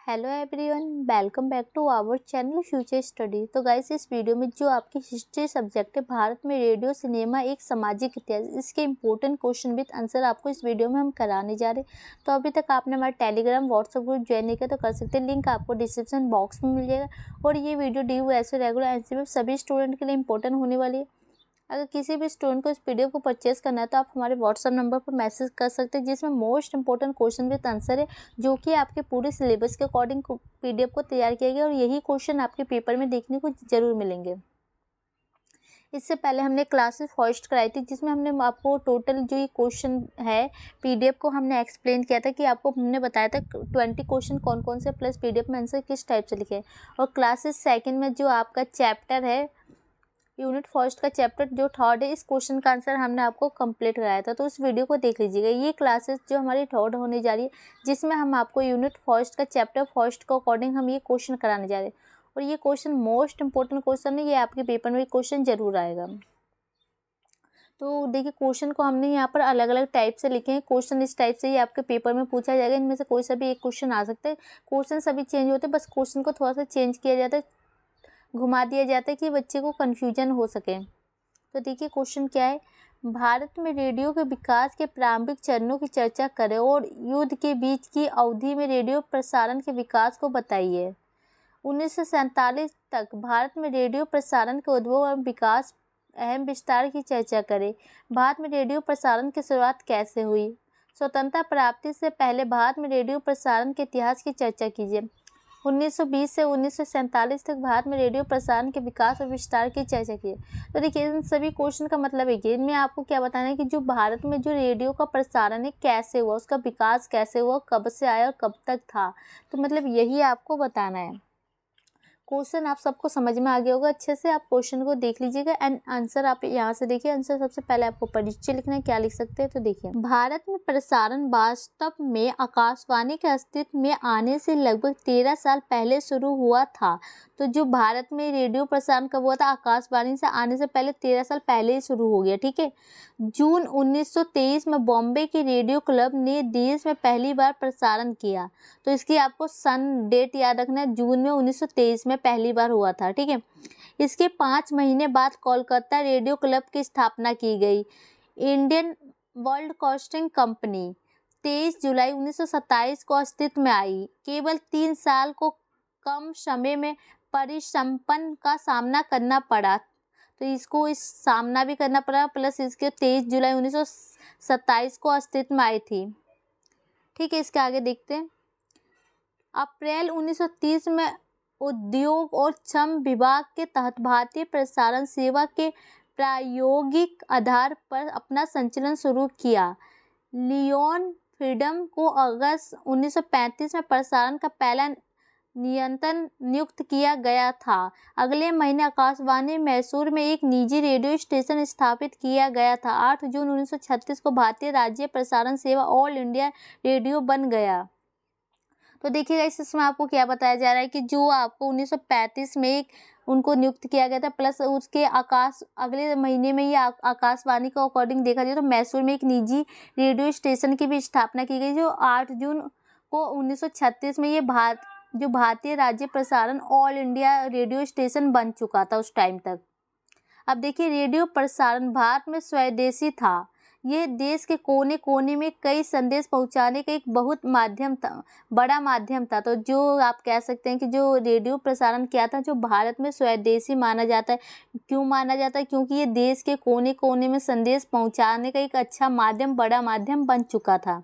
Hello everyone, welcome back to our channel Future Study. तो guys, इस video में जो आपकी हिस्ट्री सब्जेक्ट है, भारत में रेडियो सिनेमा एक सामाजिक इतिहास, इसके इंपॉर्टेंट क्वेश्चन विद आंसर आपको इस वीडियो में हम कराने जा रहे हैं। तो अभी तक आपने हमारा टेलीग्राम व्हाट्सएप ग्रुप ज्वाइन नहीं किया तो कर सकते हैं, लिंक आपको डिस्क्रिप्शन बॉक्स में मिल जाएगा। और ये वीडियो डी ऐसे रेगुलर एनसीईआरटी सभी स्टूडेंट के लिए इंपॉर्टेंट होने वाली है। अगर किसी भी स्टूडेंट को इस पीडीएफ को परचेस करना है तो आप हमारे व्हाट्सएप नंबर पर मैसेज कर सकते हैं, जिसमें most important question with answer है, जो कि आपके पूरे सिलेबस के अकॉर्डिंग पीडीएफ को तैयार किया गया और यही क्वेश्चन आपके पेपर में देखने को जरूर मिलेंगे। इससे पहले हमने क्लासेस फर्स्ट कराई थी, जिसमें हमने आपको टोटल जो ये क्वेश्चन है पीडीएफ को हमने एक्सप्लेन किया था कि आपको हमने बताया था 20 क्वेश्चन कौन कौन से प्लस पीडीएफ में आंसर किस टाइप से लिखे। और क्लासेस सेकंड में जो आपका चैप्टर है यूनिट फर्स्ट का चैप्टर जो थर्ड है, इस क्वेश्चन का आंसर हमने आपको कंप्लीट कराया था, तो उस वीडियो को देख लीजिएगा। ये क्लासेस जो हमारी थर्ड होने जा रही है, जिसमें हम आपको यूनिट फर्स्ट का चैप्टर फर्स्ट के अकॉर्डिंग हम ये क्वेश्चन कराने जा रहे हैं। और ये क्वेश्चन मोस्ट इंपॉर्टेंट क्वेश्चन है, ये आपके पेपर में क्वेश्चन जरूर आएगा। तो देखिए, क्वेश्चन को हमने यहाँ पर अलग अलग टाइप से लिखे हैं। क्वेश्चन इस टाइप से ही आपके पेपर में पूछा जाएगा, इनमें से कोई सा भी एक क्वेश्चन आ सकता है। क्वेश्चन सभी चेंज होते हैं, बस क्वेश्चन को थोड़ा सा चेंज किया जाता है, घुमा दिया जाता है कि बच्चे को कन्फ्यूजन हो सके। तो देखिए क्वेश्चन क्या है, भारत में रेडियो के विकास के प्रारंभिक चरणों की चर्चा करें और युद्ध के बीच की अवधि में रेडियो प्रसारण के विकास को बताइए। 1947 तक भारत में रेडियो प्रसारण के उद्भव और विकास अहम विस्तार की चर्चा करें। भारत में रेडियो प्रसारण की शुरुआत कैसे हुई। स्वतंत्रता प्राप्ति से पहले भारत में रेडियो प्रसारण के इतिहास की चर्चा कीजिए। 1920 से 1947 तक भारत में रेडियो प्रसारण के विकास और विस्तार की चर्चा की। तो देखिए, इन सभी क्वेश्चन का मतलब है कि इनमें आपको क्या बताना है कि जो भारत में जो रेडियो का प्रसारण है कैसे हुआ, उसका विकास कैसे हुआ, कब से आया और कब तक था। तो मतलब यही आपको बताना है। क्वेश्चन आप सबको समझ में आ गया होगा, अच्छे से आप क्वेश्चन को देख लीजिएगा एंड आंसर आप यहाँ से देखिए। आंसर सबसे पहले आपको परिचय लिखना है, क्या लिख सकते हैं। तो देखिए, भारत में प्रसारण वास्तव में आकाशवाणी के अस्तित्व में आने से लगभग 13 साल पहले शुरू हुआ था। तो जो भारत में रेडियो प्रसारण कब हुआ था, आकाशवाणी से आने से पहले 13 साल पहले ही शुरू हो गया, ठीक है। जून 1923 में बॉम्बे के रेडियो क्लब ने देश में पहली बार प्रसारण किया। तो इसकी आपको सन डेट याद रखना है, जून में 1923 में पहली बार हुआ था, ठीक है। इसके 5 महीने बाद कोलकाता रेडियो क्लब की स्थापना की गई। इंडियन ब्रॉडकास्टिंग कंपनी 23 जुलाई 1927 को अस्तित्व में आई। केवल 3 साल को कम समय में परिसंपन्न का सामना करना पड़ा, तो इसको इस सामना भी करना पड़ा, प्लस इसके 23 जुलाई 1927 को अस्तित्व में आई थी, ठीक है। इसके आगे देखते हैं। अप्रैल 1930 में उद्योग और श्रम विभाग के तहत भारतीय प्रसारण सेवा के प्रायोगिक आधार पर अपना संचालन शुरू किया। लियोन फ्रीडम को अगस्त 1935 में प्रसारण का पहला नियंत्रण नियुक्त किया गया था। अगले महीने आकाशवाणी मैसूर में एक निजी रेडियो स्टेशन स्थापित किया गया था। 8 जून 1936 को भारतीय राज्य प्रसारण सेवा ऑल इंडिया रेडियो बन गया। तो देखिएगा, इसमें आपको क्या बताया जा रहा है कि जो आपको 1935 में एक उनको नियुक्त किया गया था, प्लस उसके अगले महीने में ही आकाशवाणी को अकॉर्डिंग देखा जाए तो मैसूर में एक निजी रेडियो स्टेशन की भी स्थापना की गई, जो 8 जून को 1936 में ये भारतीय राज्य प्रसारण ऑल इंडिया रेडियो स्टेशन बन चुका था उस टाइम तक। अब देखिए, रेडियो प्रसारण भारत में स्वदेशी था। ये देश के कोने कोने में कई संदेश पहुंचाने का एक बहुत बड़ा माध्यम था। तो जो आप कह सकते हैं कि जो रेडियो प्रसारण किया था, जो भारत में स्वदेशी माना जाता है। क्यों माना जाता है? क्योंकि ये देश के कोने कोने में संदेश पहुंचाने का एक अच्छा माध्यम, बड़ा माध्यम बन चुका था।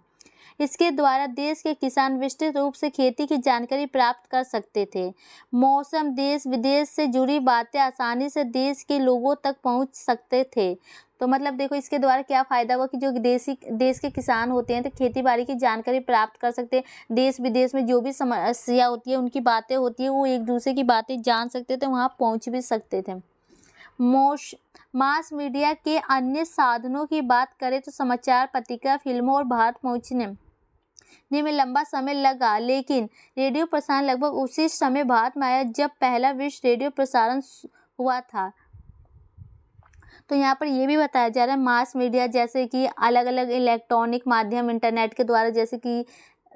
इसके द्वारा देश के किसान विस्तृत रूप से खेती की जानकारी प्राप्त कर सकते थे। मौसम, देश विदेश से जुड़ी बातें आसानी से देश के लोगों तक पहुंच सकते थे। तो मतलब देखो, इसके द्वारा क्या फ़ायदा हुआ कि जो देश के किसान होते हैं तो खेती बाड़ी की जानकारी प्राप्त कर सकते हैं। देश विदेश में जो भी समस्या होती है, उनकी बातें होती है, वो एक दूसरे की बातें जान सकते थे, वहाँ पहुँच भी सकते थे। मास मीडिया के अन्य साधनों की बात करें तो समाचार पत्रिका, फिल्मों और भारत पहुँचने में लंबा समय लगा, लेकिन रेडियो प्रसारण लगभग उसी समय भारत में आया जब पहला विश्व रेडियो प्रसारण हुआ था। तो यहाँ पर ये भी बताया जा रहा है, मास मीडिया जैसे कि अलग अलग इलेक्ट्रॉनिक माध्यम इंटरनेट के द्वारा, जैसे कि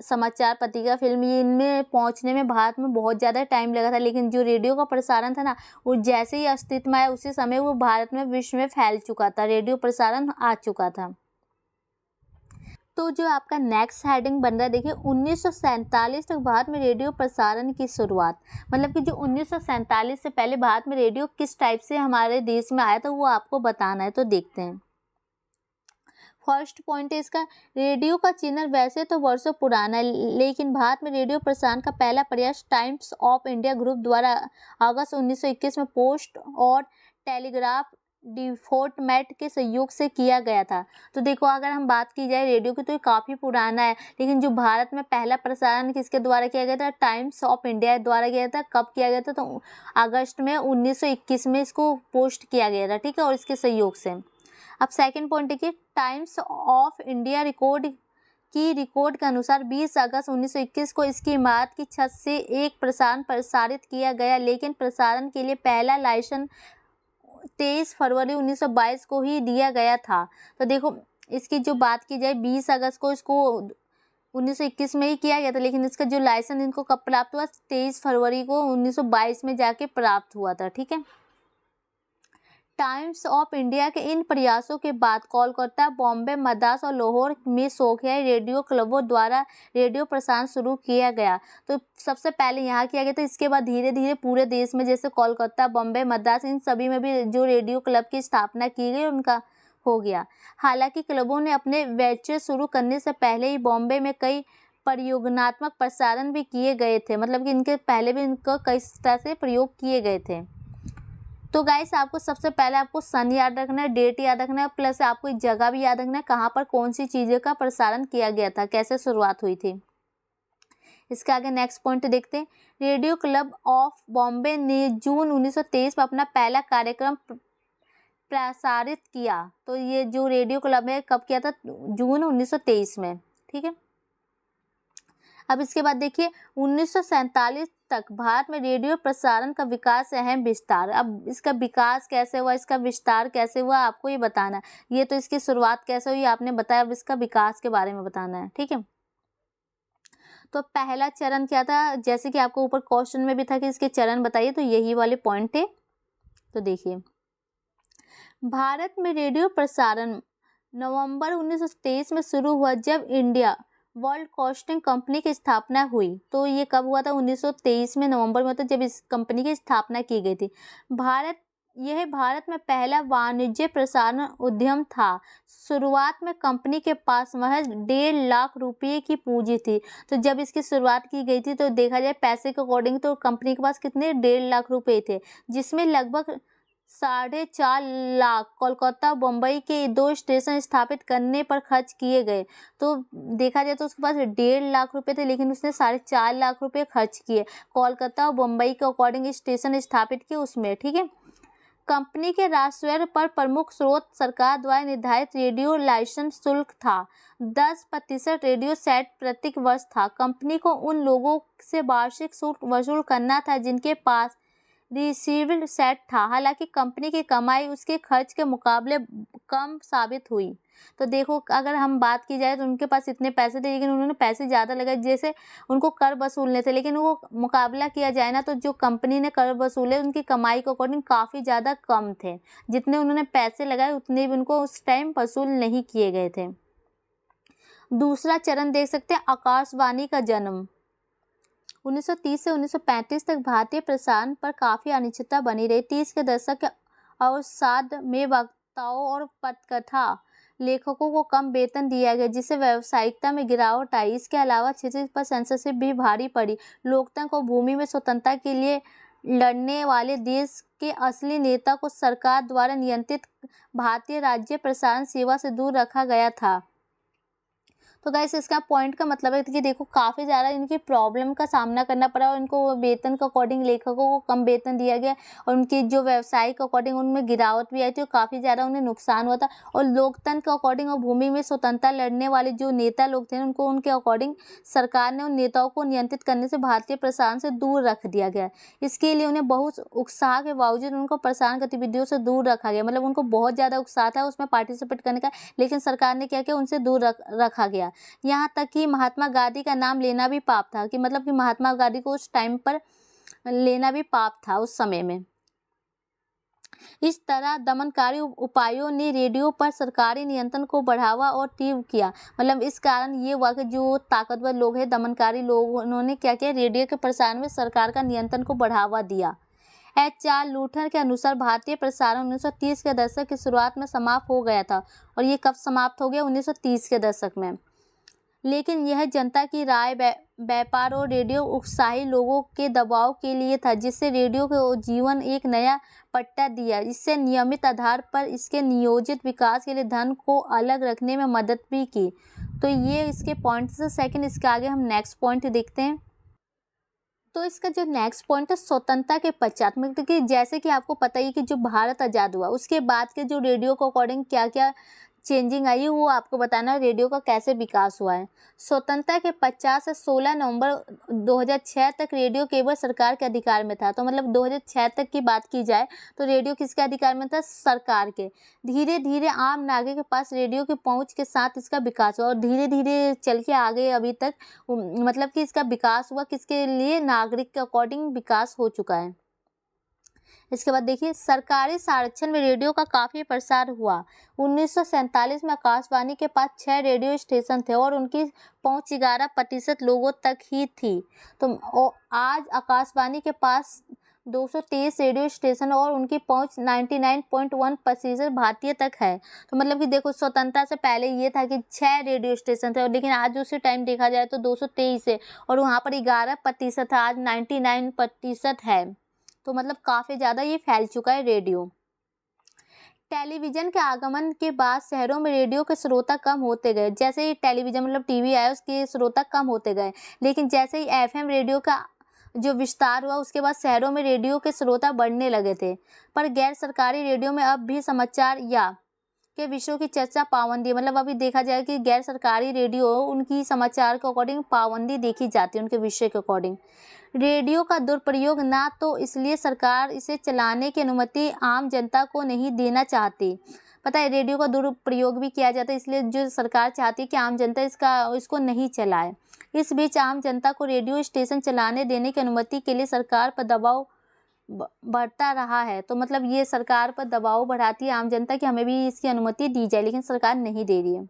समाचार पत्रिका, फिल्म, इनमें पहुंचने में भारत में बहुत ज़्यादा टाइम लगा था, लेकिन जो रेडियो का प्रसारण था ना, वो जैसे ही अस्तित्व में आया उसी समय वो भारत में, विश्व में फैल चुका था, रेडियो प्रसारण आ चुका था। तो जो आपका नेक्स्ट हेडिंग बन रहा है, देखिए 1947 तक भारत में रेडियो प्रसारण की शुरुआत, मतलब कि जो 1947 से पहले भारत में रेडियो किस टाइप से हमारे देश में आया था वो आपको बताना है। तो देखते हैं। फर्स्ट पॉइंट है इसका, रेडियो का चैनल वैसे तो वर्षों पुराना है, लेकिन भारत में रेडियो प्रसारण का पहला प्रयास टाइम्स ऑफ इंडिया ग्रुप द्वारा अगस्त 1921 में पोस्ट और टेलीग्राफ डिपार्टमेंट के सहयोग से किया गया था। तो देखो, अगर हम बात की जाए रेडियो की तो ये काफ़ी पुराना है, लेकिन जो भारत में पहला प्रसारण किसके द्वारा किया गया था, टाइम्स ऑफ इंडिया द्वारा किया था। कब किया गया था, तो अगस्त में 1921 में इसको पोस्ट किया गया था, ठीक है, और इसके सहयोग से। अब सेकंड पॉइंट देखिए, टाइम्स ऑफ इंडिया रिकॉर्ड के अनुसार 20 अगस्त 1921 को इसकी इमारत की छत से एक प्रसारण प्रसारित किया गया, लेकिन प्रसारण के लिए पहला लाइसेंस 23 फरवरी 1922 को ही दिया गया था। तो देखो, इसकी जो बात की जाए 20 अगस्त को इसको 1921 में ही किया गया था, लेकिन इसका जो लाइसेंस इनको कब प्राप्त हुआ, 23 फरवरी को 1922 में जाके प्राप्त हुआ था, ठीक है। टाइम्स ऑफ इंडिया के इन प्रयासों के बाद कोलकाता, बॉम्बे, मद्रास और लाहौर में शौकिया रेडियो क्लबों द्वारा रेडियो प्रसारण शुरू किया गया। तो सबसे पहले यहाँ किया गया था, इसके बाद धीरे धीरे पूरे देश में, जैसे कोलकाता, बॉम्बे, मद्रास, इन सभी में भी जो रेडियो क्लब की स्थापना की गई उनका हो गया। हालांकि क्लबों ने अपने वेंचर शुरू करने से पहले ही बॉम्बे में कई प्रयोगात्मक प्रसारण भी किए गए थे, मतलब कि इनके पहले भी इनको कई तरह से प्रयोग किए गए थे। तो गाइस, आपको सबसे पहले आपको सन याद रखना है, डेट याद रखना है, प्लस आपको एक जगह भी याद रखना है कहाँ पर कौन सी चीज़ों का प्रसारण किया गया था, कैसे शुरुआत हुई थी। इसके आगे नेक्स्ट पॉइंट देखते हैं। रेडियो क्लब ऑफ बॉम्बे ने जून 1923 में अपना पहला कार्यक्रम प्रसारित किया। तो ये जो रेडियो क्लब है कब किया था, जून 1923 में, ठीक है। अब इसके बाद देखिए 1947 तक भारत में रेडियो प्रसारण का विकास, अहम विस्तार। अब इसका विकास कैसे हुआ, इसका विस्तार कैसे हुआ, आपको ये बताना है। ये तो इसकी शुरुआत कैसे हुई आपने बताया, अब इसका विकास के बारे में बताना है, ठीक है। तो पहला चरण क्या था, जैसे कि आपको ऊपर क्वेश्चन में भी था कि इसके चरण बताइए, तो यही वाले पॉइंट थे। तो देखिए, भारत में रेडियो प्रसारण नवंबर 1923 में शुरू हुआ, जब इंडिया वर्ल्ड कास्टिंग कंपनी की स्थापना हुई। तो ये कब हुआ था, 1923 में नवंबर में, तो जब इस कंपनी की स्थापना की गई थी। यह भारत में पहला वाणिज्य प्रसारण उद्यम था। शुरुआत में कंपनी के पास महज 1.5 लाख रुपये की पूंजी थी। तो जब इसकी शुरुआत की गई थी तो देखा जाए पैसे के अकॉर्डिंग तो कंपनी के पास कितने 1.5 लाख रुपये थे, जिसमें लगभग 4.5 लाख कोलकाता, बम्बई के 2 स्टेशन स्थापित करने पर खर्च किए गए। तो देखा जाए तो उसके पास 1.5 लाख रुपए थे, लेकिन उसने 4.5 लाख रुपए खर्च किए कोलकाता और बम्बई के अकॉर्डिंग स्टेशन स्थापित किए उसमें, ठीक है। कंपनी के राजस्व पर प्रमुख स्रोत सरकार द्वारा निर्धारित रेडियो लाइसेंस शुल्क था। 10% रेडियो सेट प्रति वर्ष था। कंपनी को उन लोगों से वार्षिक शुल्क वसूल करना था जिनके पास रिसीव्ड सेट था। हालांकि कंपनी की कमाई उसके खर्च के मुकाबले कम साबित हुई। तो देखो, अगर हम बात की जाए तो उनके पास इतने पैसे थे, लेकिन उन्होंने पैसे ज़्यादा लगाए, जैसे उनको कर वसूलने थे, लेकिन वो मुकाबला किया जाए ना तो जो कंपनी ने कर वसूले उनकी कमाई के अकॉर्डिंग काफ़ी ज़्यादा कम थे। जितने उन्होंने पैसे लगाए उतने भी उनको उस टाइम वसूल नहीं किए गए थे। दूसरा चरण देख सकते हैं, आकाशवाणी का जन्म। 1930 से 1935 तक भारतीय प्रसारण पर काफ़ी अनिश्चितता बनी रही। 30 के दशक के अवसाद में वक्ताओं और पटकथा लेखकों को कम वेतन दिया गया, जिससे व्यावसायिकता में गिरावट आई। इसके अलावा क्षेत्रीय पर सेंसरशिप भी भारी पड़ी। लोकतंत्र और भूमि में स्वतंत्रता के लिए लड़ने वाले देश के असली नेता को सरकार द्वारा नियंत्रित भारतीय राज्य प्रसारण सेवा से दूर रखा गया था। तो गाइस, इसका पॉइंट का मतलब है कि देखो काफ़ी ज़्यादा इनकी प्रॉब्लम का सामना करना पड़ा और इनको वेतन के अकॉर्डिंग लेखकों को कम वेतन दिया गया और उनकी जो व्यवसाय के अकॉर्डिंग उनमें गिरावट भी आई थी और काफ़ी ज़्यादा उन्हें नुकसान हुआ था। और लोकतंत्र के अकॉर्डिंग और भूमि में स्वतंत्रता लड़ने वाले जो नेता लोग थे उनको उनके अकॉर्डिंग सरकार ने उन नेताओं को नियंत्रित करने से भारतीय प्रसारण से दूर रख दिया गया। इसके लिए उन्हें बहुत उत्साह के बावजूद उनको प्रसारण गतिविधियों से दूर रखा गया, मतलब उनको बहुत ज़्यादा उत्साह था उसमें पार्टिसिपेट करने का, लेकिन सरकार ने क्या किया, उनसे दूर रखा गया। यहाँ तक कि महात्मा गांधी का नाम लेना भी पाप था, कि मतलब कि महात्मा गांधी को उस टाइम पर लेना भी पाप था उस समय में। इस तरह दमनकारी उपायों ने रेडियो पर सरकारी नियंत्रण को बढ़ावा और तीव्र किया। मतलब इस कारण ये हुआ कि जो ताकतवर लोग हैं, दमनकारी लोग, उन्होंने क्या किया, रेडियो के प्रसारण में सरकार का नियंत्रण को बढ़ावा दिया। HR लूथर के अनुसार भारतीय प्रसारण 1930 के दशक की शुरुआत में समाप्त हो गया था। और ये कब समाप्त हो गया? 1930 के दशक में। लेकिन यह जनता की राय, व्यापार और रेडियो उत्साही लोगों के दबाव के लिए था, जिससे रेडियो को जीवन एक नया पट्टा दिया। इससे नियमित आधार पर इसके नियोजित विकास के लिए धन को अलग रखने में मदद भी की। तो ये इसके पॉइंट्स है। सेकंड, इसके आगे हम नेक्स्ट पॉइंट देखते हैं। तो इसका जो नेक्स्ट पॉइंट है, स्वतंत्रता के पश्चात में, क्योंकि जैसे कि आपको पता ही कि जो भारत आज़ाद हुआ उसके बाद के जो रेडियो के अकॉर्डिंग क्या क्या चेंजिंग आई है, वो आपको बताना है रेडियो का कैसे विकास हुआ है। स्वतंत्रता के 50 से 16 नवंबर 2006 तक रेडियो केवल सरकार के अधिकार में था। तो मतलब 2006 तक की बात की जाए तो रेडियो किसके अधिकार में था? सरकार के। धीरे धीरे आम नागरिक के पास रेडियो की पहुंच के साथ इसका विकास हुआ और धीरे धीरे चल के आगे अभी तक मतलब कि इसका विकास हुआ किसके लिए? नागरिक के अकॉर्डिंग विकास हो चुका है। इसके बाद देखिए, सरकारी संरक्षण में रेडियो का काफ़ी प्रसार हुआ। 1947 में आकाशवाणी के पास 6 रेडियो स्टेशन थे और उनकी पहुंच 11% लोगों तक ही थी। तो आज आकाशवाणी के पास 223 रेडियो स्टेशन और उनकी पहुंच 99.1% भारतीय तक है। तो मतलब कि देखो, स्वतंत्रता से पहले ये था कि 6 रेडियो स्टेशन थे, लेकिन आज उसी टाइम देखा जाए तो 223 है और वहाँ पर 11% था, आज 99% है। तो मतलब काफ़ी ज़्यादा ये फैल चुका है रेडियो। टेलीविज़न के आगमन के बाद शहरों में रेडियो के श्रोता कम होते गए। जैसे ही टेलीविज़न मतलब टीवी आया, उसके श्रोता कम होते गए। लेकिन जैसे ही FM रेडियो का जो विस्तार हुआ, उसके बाद शहरों में रेडियो के श्रोता बढ़ने लगे थे। पर गैर सरकारी रेडियो में अब भी समाचार या के विषयों की चर्चा पाबंदी, मतलब अभी देखा जाए कि गैर सरकारी रेडियो, उनकी समाचार के अकॉर्डिंग पाबंदी देखी जाती है, उनके विषय के अकॉर्डिंग। रेडियो का दुरुपयोग ना तो इसलिए सरकार इसे चलाने की अनुमति आम जनता को नहीं देना चाहती। पता है, रेडियो का दुरुपयोग भी किया जाता है, इसलिए जो सरकार चाहती है कि आम जनता इसको नहीं चलाए। इस बीच आम जनता को रेडियो स्टेशन चलाने देने की अनुमति के लिए सरकार पर दबाव बढ़ता रहा है। तो मतलब ये सरकार पर दबाव बढ़ाती है आम जनता कि हमें भी इसकी अनुमति दी जाए, लेकिन सरकार नहीं दे रही है।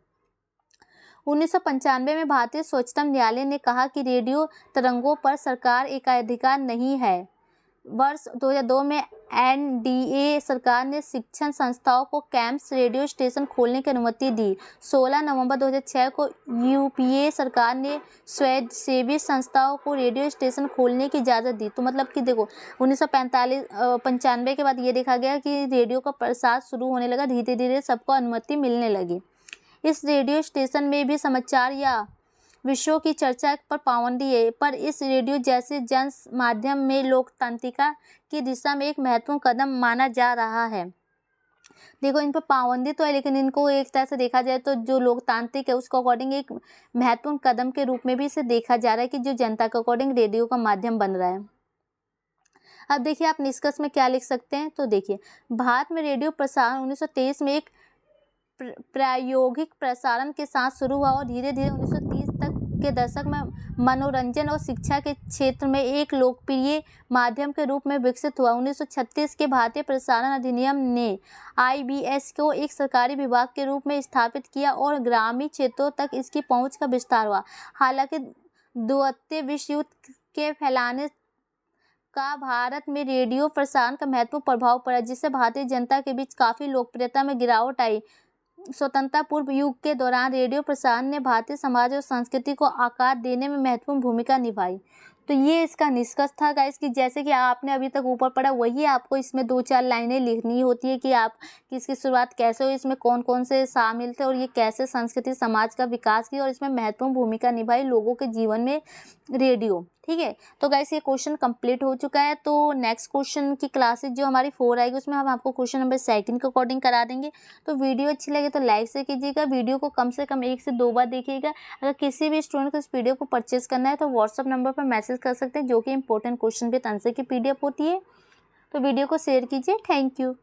1995 में भारतीय उच्चतम न्यायालय ने कहा कि रेडियो तरंगों पर सरकार एकाधिकार नहीं है। वर्ष 2002 में NDA सरकार ने शिक्षण संस्थाओं को कैंपस रेडियो स्टेशन खोलने की अनुमति दी। 16 नवंबर 2006 को UPA सरकार ने स्वयंसेवी संस्थाओं को रेडियो स्टेशन खोलने की इजाज़त दी। तो मतलब कि देखो, 1995 के बाद ये देखा गया कि रेडियो का प्रसार शुरू होने लगा, धीरे धीरे सबको अनुमति मिलने लगी। इस रेडियो स्टेशन में भी समाचार या विषयों की चर्चा पर पाबंदी है, पर इस रेडियो जैसे जन माध्यम में लोकतांत्रिका की दिशा में एक महत्वपूर्ण कदम माना जा रहा है। देखो, इन पर पाबंदी तो है, लेकिन इनको एक तरह से देखा जाए तो जो लोकतांत्रिक है उसको अकॉर्डिंग एक महत्वपूर्ण कदम के रूप में भी इसे देखा जा रहा है कि जो जनता के अकॉर्डिंग रेडियो का माध्यम बन रहा है। अब देखिए, आप निष्कर्ष में क्या लिख सकते हैं। तो देखिए, भारत में रेडियो प्रसारण 1923 में एक प्रायोगिक प्रसारण के साथ शुरू हुआ और धीरे धीरे 1930 तक के दशक में मनोरंजन और शिक्षा के क्षेत्र में एक लोकप्रिय माध्यम के रूप में विकसित हुआ। 1936 के भारतीय प्रसारण अधिनियम ने IBS को एक सरकारी विभाग के रूप में स्थापित किया और ग्रामीण क्षेत्रों तक इसकी पहुंच का विस्तार हुआ। हालांकि द्वितीय विश्व युद्ध के फैलाने का भारत में रेडियो प्रसारण का महत्वपूर्ण प्रभाव पड़ा, जिससे भारतीय जनता के बीच काफ़ी लोकप्रियता में गिरावट आई। स्वतंत्रता पूर्व युग के दौरान रेडियो प्रसारण ने भारतीय समाज और संस्कृति को आकार देने में महत्वपूर्ण भूमिका निभाई। तो ये इसका निष्कर्ष था गाइस, कि जैसे कि आपने अभी तक ऊपर पढ़ा वही आपको इसमें 2-4 लाइनें लिखनी होती है कि आप किसकी शुरुआत कैसे हुई, इसमें कौन कौन से शामिल थे और ये कैसे संस्कृति समाज का विकास किया और इसमें महत्वपूर्ण भूमिका निभाई लोगों के जीवन में रेडियो। ठीक है, तो गाइस ये क्वेश्चन कंप्लीट हो चुका है। तो नेक्स्ट क्वेश्चन की क्लासेज जो हमारी 4 आएगी उसमें हम आपको क्वेश्चन नंबर 2 के अकॉर्डिंग करा देंगे। तो वीडियो अच्छी लगे तो लाइक से कीजिएगा, वीडियो को कम से कम 1 से 2 बार देखिएगा। अगर किसी भी स्टूडेंट को इस वीडियो को परचेज करना है तो व्हाट्सअप नंबर पर मैसेज कर सकते हैं, जो कि इंपॉर्टेंट क्वेश्चन विद आंसर की PDF होती है। तो वीडियो को शेयर कीजिए। Thank you.